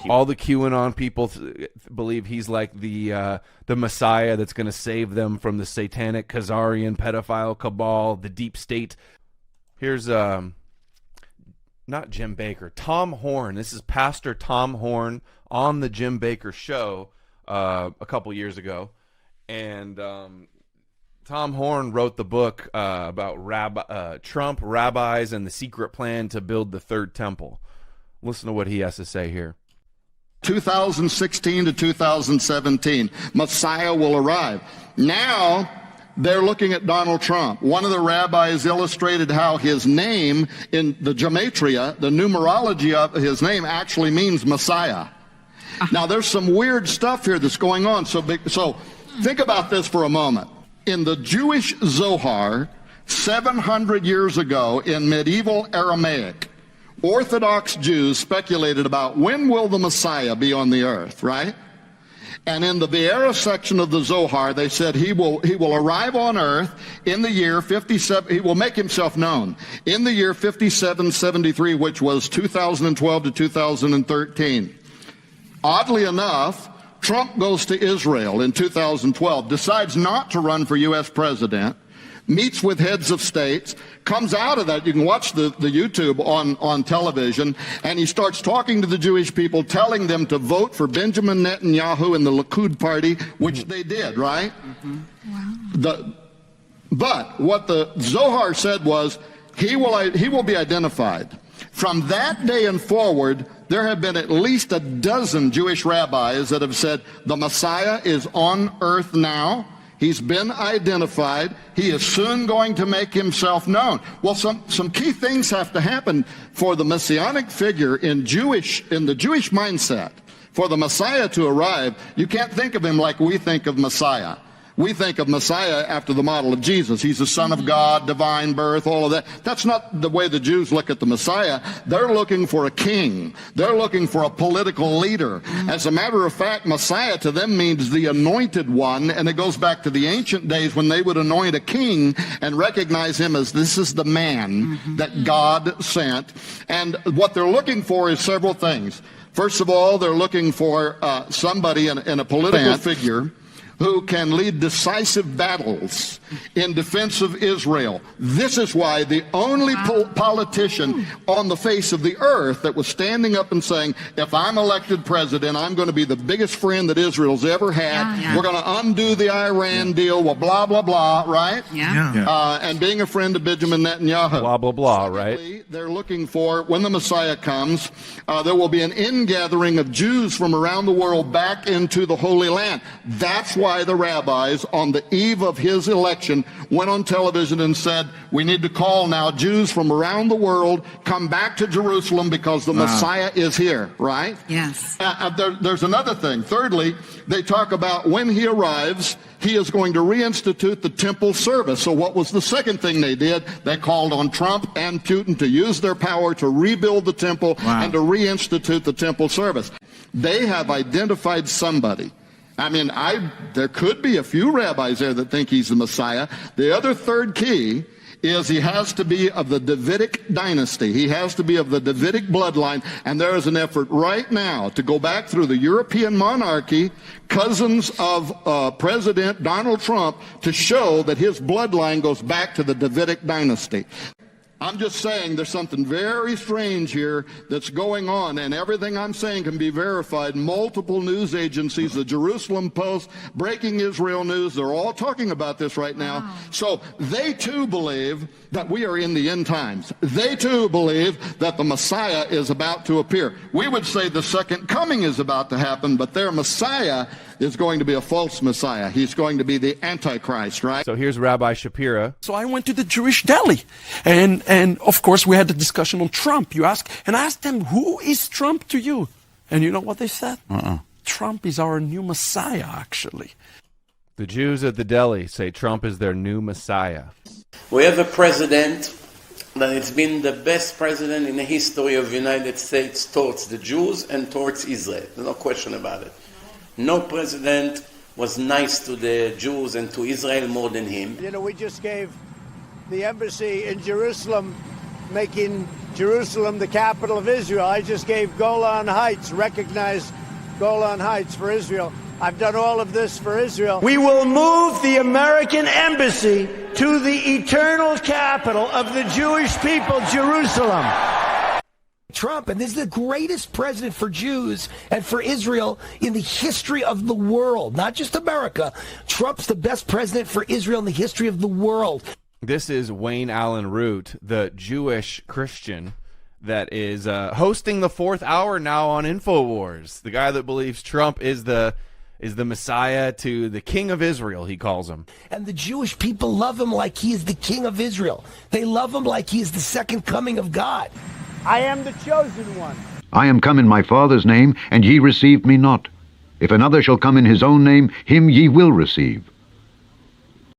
All the QAnon people believe he's like the Messiah that's going to save them from the satanic Khazarian pedophile cabal, the deep state. Here's not Jim Bakker, Tom Horn. This is Pastor Tom Horn on the Jim Bakker show a couple years ago, and Tom Horn wrote the book about Trump, rabbis, and the secret plan to build the third temple. Listen to what he has to say here. 2016 to 2017, Messiah will arrive. Now they're looking at Donald Trump. One of the rabbis illustrated how his name in the gematria, the numerology of his name, actually means Messiah. Now there's some weird stuff here that's going on. So think about this for a moment. In the Jewish Zohar, 700 years ago in medieval Aramaic, Orthodox Jews speculated about when will the Messiah be on the earth, right? And in the Vieira section of the Zohar, they said he will arrive on earth in the year 57, he will make himself known in the year 5773, which was 2012 to 2013. Oddly enough, Trump goes to Israel in 2012, decides not to run for U.S. president, meets with heads of states, comes out of that. You can watch the YouTube on television, and he starts talking to the Jewish people, telling them to vote for Benjamin Netanyahu and the Likud party, which they did, right? Wow. But what the Zohar said was he will be identified. From that day and forward, there have been at least a dozen Jewish rabbis that have said the Messiah is on earth now. He's been identified. He is soon going to make himself known. Well, some key things have to happen for the messianic figure in the Jewish mindset. For the Messiah to arrive, you can't think of him like we think of Messiah. We think of Messiah after the model of Jesus. He's the Son of God, divine birth, all of that. That's not the way the Jews look at the Messiah. They're looking for a king. They're looking for a political leader. As a matter of fact, Messiah to them means the anointed one, and it goes back to the ancient days when they would anoint a king and recognize him as this is the man that God sent. And what they're looking for is several things. First of all, they're looking for somebody in a political figure who can lead decisive battles in defense of Israel. This is why the only politician on the face of the earth that was standing up and saying, if I'm elected president, I'm going to be the biggest friend that Israel's ever had. We're going to undo the Iran deal, well, blah, blah, blah, right? And being a friend of Benjamin Netanyahu. Blah, blah, blah, right? Secondly, they're looking for, when the Messiah comes, there will be an ingathering of Jews from around the world back into the Holy Land. That's why the rabbis, on the eve of his election, went on television and said, we need to call now Jews from around the world, come back to Jerusalem because the Messiah is here, right? Yes. There's another thing. Thirdly, they talk about when he arrives, he is going to reinstitute the temple service. So what was the second thing they did? They called on Trump and Putin to use their power to rebuild the temple and to reinstitute the temple service. They have identified somebody. I mean, there could be a few rabbis there that think he's the Messiah. The other third key is he has to be of the Davidic dynasty. He has to be of the Davidic bloodline. And there is an effort right now to go back through the European monarchy, cousins of President Donald Trump, to show that his bloodline goes back to the Davidic dynasty. I'm just saying there's something very strange here that's going on, and everything I'm saying can be verified. Multiple news agencies, the Jerusalem Post, Breaking Israel News, they're all talking about this right now. So they too believe that we are in the end times. They too believe that the Messiah is about to appear. We would say the second coming is about to happen, but their Messiah is going to be a false Messiah. He's going to be the Antichrist, right? So here's Rabbi Shapira. So I went to the Jewish deli, and of course we had the discussion on Trump. I asked them, who is Trump to you? And you know what they said? Trump is our new Messiah, actually. The Jews at the deli say Trump is their new Messiah. We have a president that has been the best president in the history of the United States towards the Jews and towards Israel. There's no question about it. No president was nice to the Jews and to Israel more than him. You know, we just gave the embassy in Jerusalem making Jerusalem the capital of Israel. I just gave Golan Heights, recognized Golan Heights for Israel. I've done all of this for Israel. We will move the American embassy to the eternal capital of the Jewish people, Jerusalem. Trump, and this is the greatest president for Jews and for Israel in the history of the world, not just America. Trump's the best president for Israel in the history of the world. This is Wayne Allen Root, the Jewish Christian that is hosting the fourth hour now on InfoWars. The guy that believes Trump is the Messiah to the King of Israel, he calls him. And the Jewish people love him like he is the King of Israel. They love him like he is the second coming of God. I am the chosen one. I am come in my Father's name, and ye received me not. If another shall come in his own name, him ye will receive.